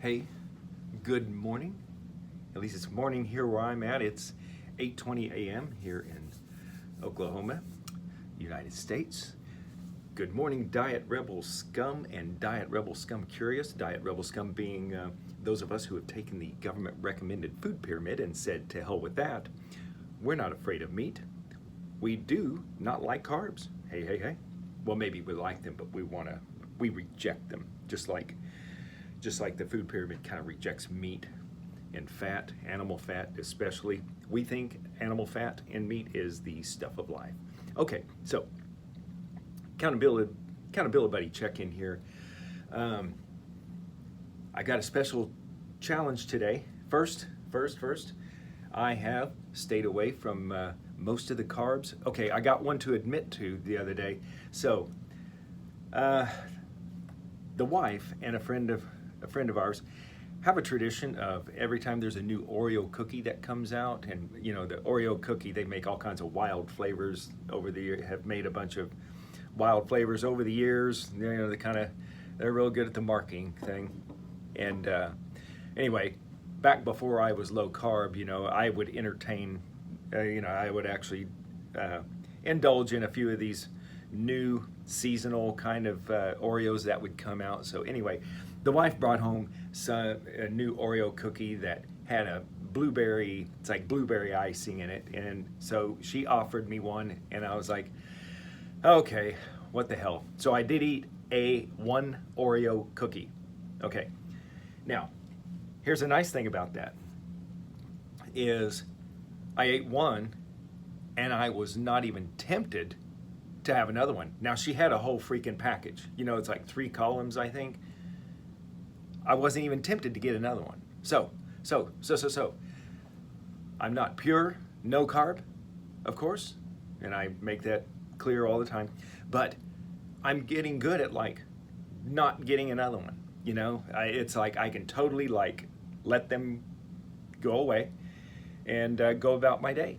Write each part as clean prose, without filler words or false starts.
Hey, good morning. At least it's morning here where I'm at. It's 8:20 a.m. here in Oklahoma, United States. Good morning, Diet Rebel Scum and Diet Rebel Scum Curious. Diet Rebel Scum being those of us who have taken the government recommended food pyramid and said, to hell with that. We're not afraid of meat. We do not like carbs. Hey, hey, hey. Well, maybe we like them, but we reject them, just like the food pyramid kind of rejects meat and fat, animal fat especially. We think animal fat and meat is the stuff of life. Okay, so Accountabilibuddy check-in here. I got a special challenge today. First, I have stayed away from most of the carbs. Okay, I got one to admit to the other day. So, the wife and a friend of ours have a tradition of every time there's a new Oreo cookie that comes out, and you know the Oreo cookie, they make all kinds of wild flavors over the year, have made a bunch of wild flavors over the years. You know, they're real good at the marketing thing. And anyway, back before I was low carb, you know, I would entertain, I would actually indulge in a few of these new seasonal kind of Oreos that would come out. So anyway, the wife brought home a new Oreo cookie that had it's like blueberry icing in it. And so she offered me one, and I was like, okay, what the hell? So I did eat one Oreo cookie. Okay, now, here's a nice thing about that, is I ate one, and I was not even tempted to have another one. Now, she had a whole freaking package. You know, it's like 3 columns, I think. I wasn't even tempted to get another one. So, I'm not pure, no carb, of course, and I make that clear all the time, but I'm getting good at like not getting another one. You know, it's like I can totally like let them go away and go about my day.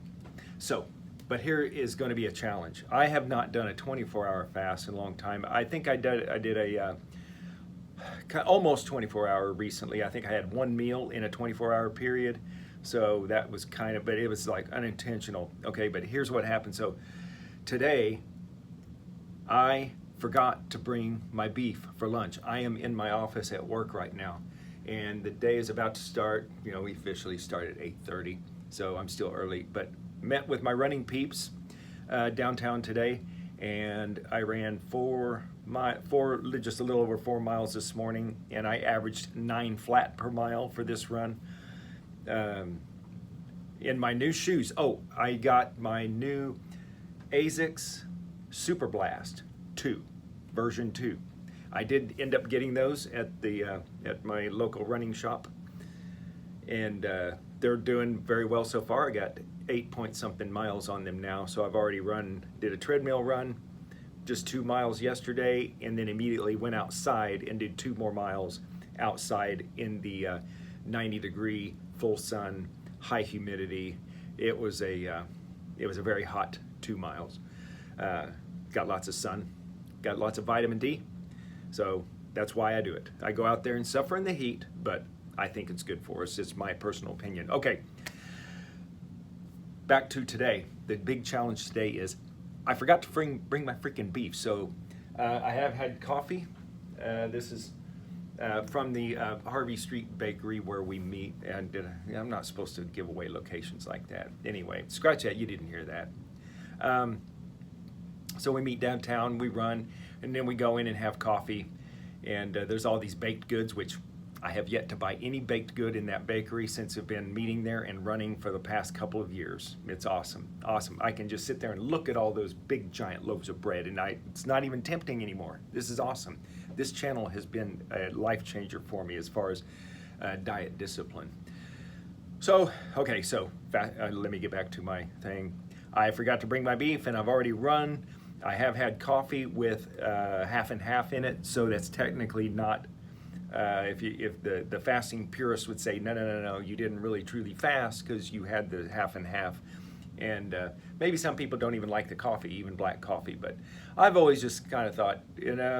So, but here is going to be a challenge. I have not done a 24-hour fast in a long time. I think I did a almost 24-hour recently. I think I had one meal in a 24-hour period. So that was but it was like unintentional. Okay, but here's what happened. So today, I forgot to bring my beef for lunch. I am in my office at work right now, and the day is about to start. You know, we officially start at 8:30, so I'm still early, but met with my running peeps downtown today, and I ran just a little over 4 miles this morning, and I averaged 9 flat per mile for this run. In my new shoes, I got my new ASICS Super Blast 2, version 2. I did end up getting those at my local running shop, and they're doing very well so far. I got 8-point-something miles on them now, so I've already did a treadmill run, just 2 miles yesterday, and then immediately went outside and did 2 more miles outside in the 90-degree full sun, high humidity. It was a very hot 2 miles. Got lots of sun, got lots of vitamin D, so that's why I do it. I go out there and suffer in the heat, but I think it's good for us. It's my personal opinion. Okay, back to today. The big challenge today is I forgot to bring my freaking beef. So I have had coffee. This is from the Harvey Street Bakery where we meet, and I'm not supposed to give away locations like that. Anyway, scratch that, you didn't hear that. So we meet downtown, we run, and then we go in and have coffee. And there's all these baked goods, which I have yet to buy any baked good in that bakery since I've been meeting there and running for the past couple of years. It's awesome, awesome. I can just sit there and look at all those big giant loaves of bread, and it's not even tempting anymore. This is awesome. This channel has been a life changer for me as far as diet discipline. So, okay, let me get back to my thing. I forgot to bring my beef, and I've already run. I have had coffee with half and half in it, so that's technically not, if the fasting purists would say, no, you didn't really truly fast because you had the half and half And maybe some people don't even like the coffee, even black coffee, but I've always just kind of thought,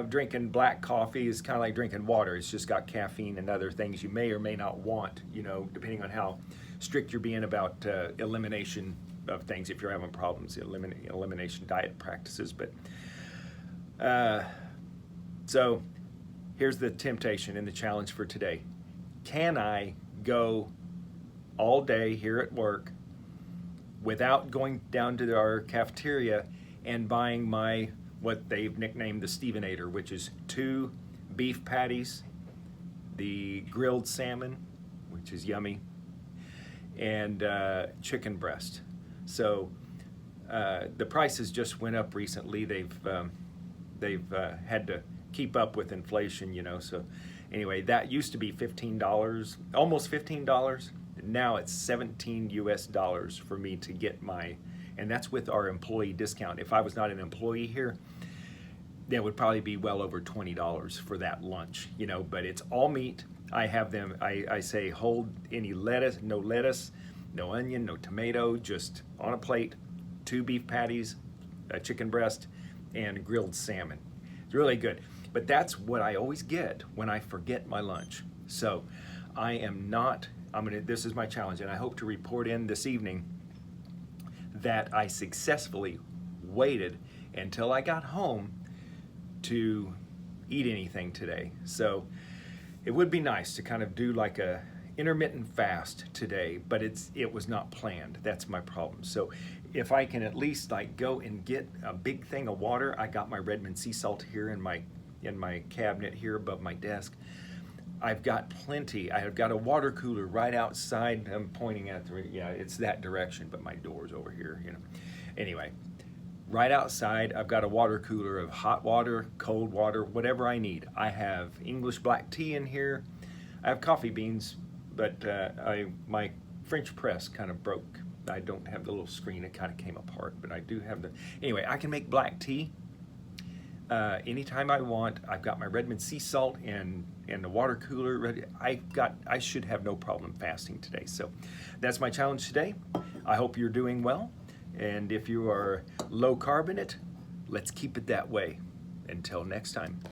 drinking black coffee is kind of like drinking water. It's just got caffeine and other things you may or may not want, depending on how strict you're being about elimination of things if you're having problems, elimination diet practices. But so here's the temptation and the challenge for today. Can I go all day here at work without going down to our cafeteria and buying what they've nicknamed the Stevenator, which is 2 beef patties, the grilled salmon, which is yummy, and chicken breast. So the prices just went up recently. They've had to keep up with inflation, so anyway, that used to be $15, almost $15. Now it's $17 US for me to get and that's with our employee discount. If I was not an employee here, that would probably be well over $20 for that lunch, but it's all meat. I have them, I say hold any lettuce, no onion, no tomato, just on a plate, 2 beef patties, a chicken breast, and grilled salmon. It's really good. But that's what I always get when I forget my lunch. So this is my challenge, and I hope to report in this evening that I successfully waited until I got home to eat anything today. So it would be nice to kind of do like a intermittent fast today, but it was not planned. That's my problem. So if I can at least go and get a big thing of water. I got my Redmond sea salt here in my cabinet here above my desk. I've got plenty. I've got a water cooler right outside. I'm pointing at it's that direction, but my door's over here, Anyway, right outside, I've got a water cooler of hot water, cold water, whatever I need. I have English black tea in here. I have coffee beans, but my French press kind of broke. I don't have the little screen. It kind of came apart, but I do have anyway, I can make black tea anytime I want. I've got my Redmond sea salt and the water cooler ready. I should have no problem fasting today. So that's my challenge today. I hope you're doing well. And if you are low carb in it, let's keep it that way. Until next time.